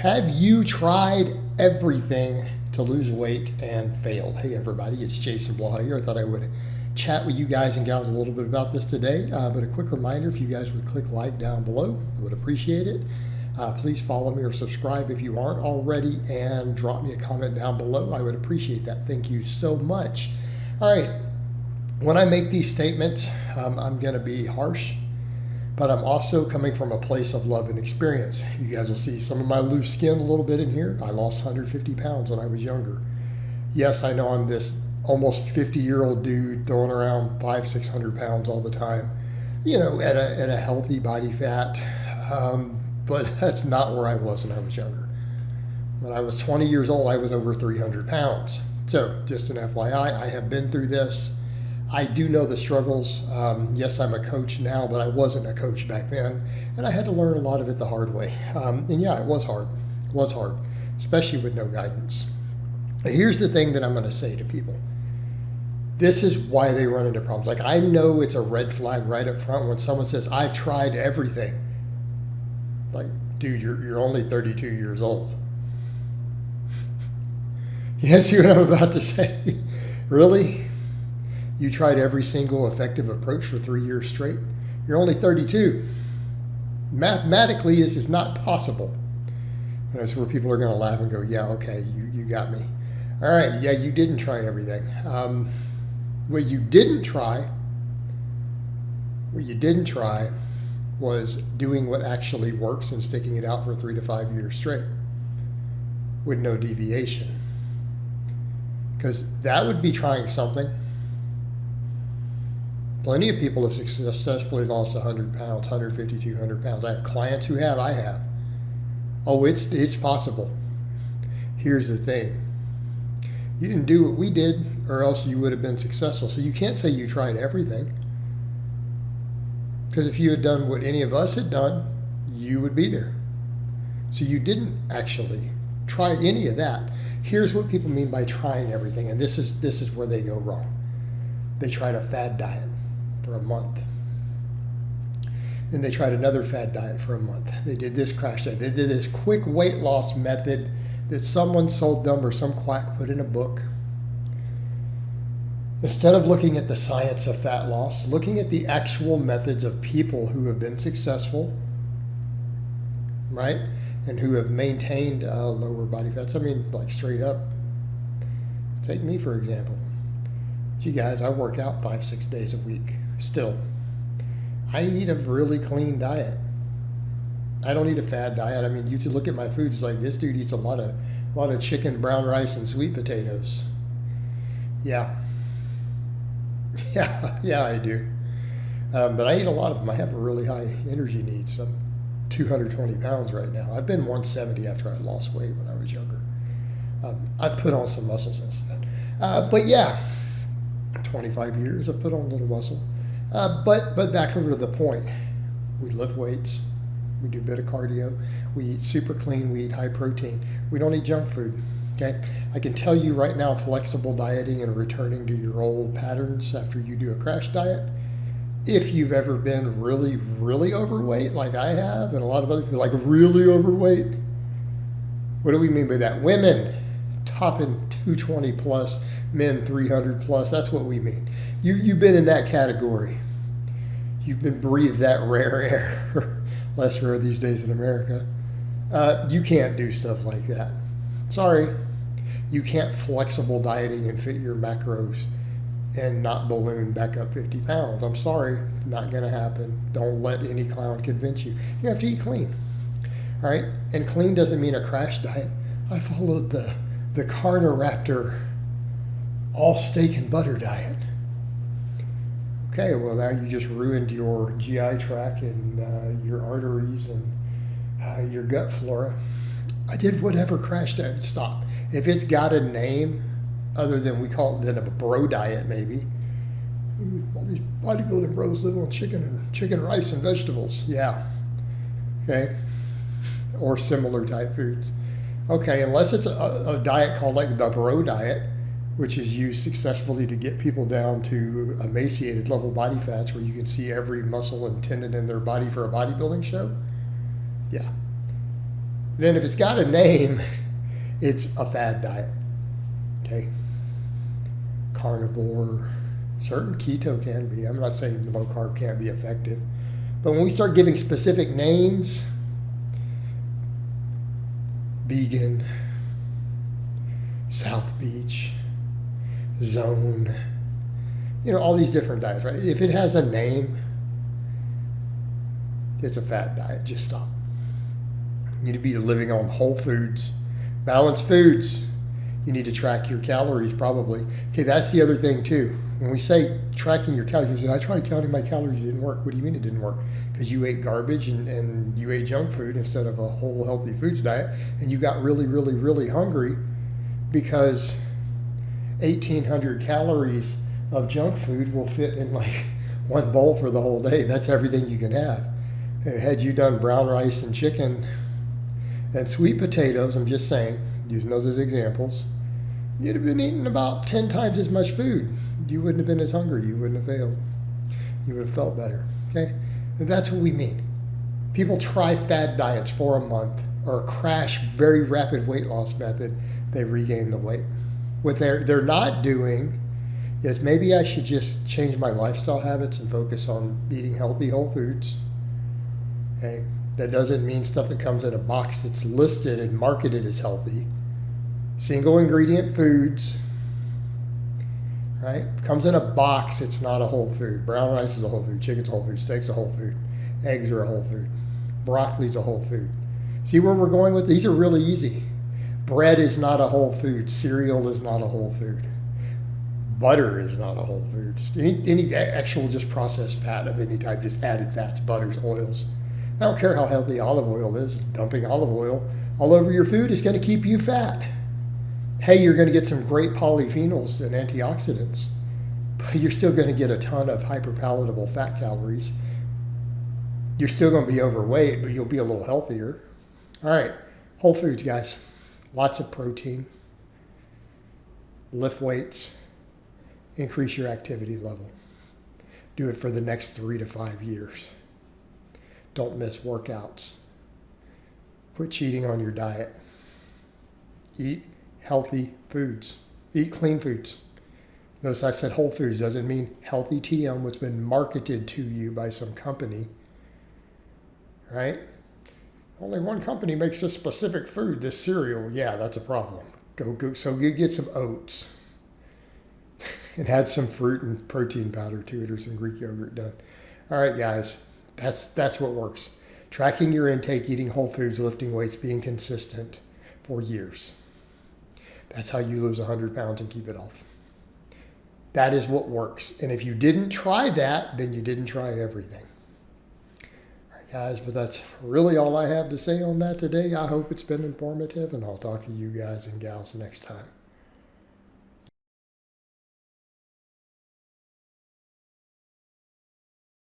Have you tried everything to lose weight and failed? Hey everybody, it's Jason Blaha here. I thought I would chat with you guys and gals a little bit about this today. But a quick reminder, if you guys would click like down below, I would appreciate it. Please follow me or subscribe if you aren't already, and drop me a comment down below. I would appreciate that. Thank you so much. All right, when I make these statements, I'm going to be harsh, but I'm also coming from a place of love and experience. You guys will see some of my loose skin a little bit in here. I lost 150 pounds when I was younger. Yes, I know I'm this almost 50-year-old dude throwing around 500-600 pounds all the time, you know, at a healthy body fat. But that's not where I was when I was younger. When I was 20 years old, I was over 300 pounds. So just an FYI, I have been through this. I do know the struggles. Yes, I'm a coach now, but I wasn't a coach back then. And I had to learn a lot of it the hard way. And yeah, it was hard. It was hard, especially with no guidance. But here's the thing that I'm going to say to people. This is why they run into problems. Like, I know it's a red flag right up front when someone says, I've tried everything. Like, dude, you're only 32 years old. You see what I'm about to say? Really? You tried every single effective approach for 3 years straight? You're only 32. Mathematically, this is not possible. And that's where people are going to laugh and go, yeah, okay, you got me. All right, yeah, you didn't try everything. What you didn't try was doing what actually works and sticking it out for 3 to 5 years straight with no deviation. Because that would be trying something. Plenty of people have successfully lost 100 pounds, 150, 200 pounds. I have clients who have, I have. Oh, it's possible. Here's the thing. You didn't do what we did, or else you would have been successful. So you can't say you tried everything. Because if you had done what any of us had done, you would be there. So you didn't actually try any of that. Here's what people mean by trying everything, and this is where they go wrong. They tried a fad diet for a month. Then they tried another fad diet for a month. They did this crash diet. They did this quick weight loss method that someone sold them or some quack put in a book. Instead of looking at the science of fat loss, looking at the actual methods of people who have been successful, right? And who have maintained lower body fats. I mean, like, straight up. Take me, for example. Gee, guys, I work out 5-6 days a week. Still, I eat a really clean diet. I don't eat a fad diet. I mean, you could look at my food. It's like, this dude eats a lot of chicken, brown rice, and sweet potatoes. Yeah. Yeah, I do. But I eat a lot of them. I have a really high energy needs. I'm 220 pounds right now. I've been 170 after I lost weight when I was younger. I've put on some muscle since then. But yeah, 25 years I've put on a little muscle. But back over to the point. We lift weights. We do a bit of cardio. We eat super clean. We eat high protein. We don't eat junk food. Okay, I can tell you right now, flexible dieting and returning to your old patterns after you do a crash diet. If you've ever been really, really overweight, like I have, and a lot of other people, like really overweight, what do we mean by that? Women topping 220 plus, men 300 plus. That's what we mean. You've been in that category. You've been breathed that rare air, less rare these days in America. You can't do stuff like that. Sorry. You can't flexible dieting and fit your macros and not balloon back up 50 pounds. I'm sorry, it's not going to happen. Don't let any clown convince you. You have to eat clean. All right? And clean doesn't mean a crash diet. I followed the Carniraptor all steak and butter diet. Okay, well, now you just ruined your GI tract and your arteries and your gut flora. I did whatever crash diet. Stop. If it's got a name other than we call it then a bro diet, maybe. All these bodybuilding bros live on chicken, rice, and vegetables. Yeah. Okay. Or similar type foods. Okay, unless it's a diet called like the bro diet, which is used successfully to get people down to emaciated level body fats where you can see every muscle and tendon in their body for a bodybuilding show. Yeah. Then if it's got a name, it's a fad diet. Okay? Carnivore, certain keto can be. I'm not saying low carb can't be effective. But when we start giving specific names, vegan, South Beach, zone, all these different diets, right? If it has a name, it's a fad diet. Just stop. You need to be living on whole foods, balanced foods. You need to track your calories probably. Okay, that's the other thing too. When we say tracking your calories, I tried counting my calories, it didn't work. What do you mean it didn't work? Because you ate garbage and you ate junk food instead of a whole healthy foods diet, and you got really, really, really hungry because 1,800 calories of junk food will fit in like one bowl for the whole day. That's everything you can have. Had you done brown rice and chicken and sweet potatoes, I'm just saying, using those as examples, you'd have been eating about 10 times as much food. You wouldn't have been as hungry. You wouldn't have failed. You would have felt better. Okay? And that's what we mean. People try fad diets for a month or crash very rapid weight loss method. They regain the weight. What they're not doing is maybe I should just change my lifestyle habits and focus on eating healthy whole foods. Okay? That doesn't mean stuff that comes in a box that's listed and marketed as healthy. Single ingredient foods, right? Comes in a box, it's not a whole food. Brown rice is a whole food, chicken's a whole food, steak's a whole food, eggs are a whole food, broccoli's a whole food. See where we're going with these? Are really easy. Bread is not a whole food. Cereal is not a whole food. Butter is not a whole food. Just any actual just processed fat of any type, just added fats, butters, oils. I don't care how healthy olive oil is. Dumping olive oil all over your food is going to keep you fat. Hey, you're going to get some great polyphenols and antioxidants, but you're still going to get a ton of hyperpalatable fat calories. You're still going to be overweight, but you'll be a little healthier. All right, whole foods, guys. Lots of protein. Lift weights. Increase your activity level. Do it for the next 3 to 5 years. Don't miss workouts. Quit cheating on your diet. Eat healthy foods. Eat clean foods. Notice I said whole foods. Doesn't mean healthy TM, what's been marketed to you by some company. Right? Only one company makes this specific food, this cereal. Yeah, that's a problem. So get some oats. And add some fruit and protein powder to it, or some Greek yogurt done. All right, guys. That's what works. Tracking your intake, eating whole foods, lifting weights, being consistent for years. That's how you lose 100 pounds and keep it off. That is what works. And if you didn't try that, then you didn't try everything. All right, guys, but that's really all I have to say on that today. I hope it's been informative, and I'll talk to you guys and gals next time.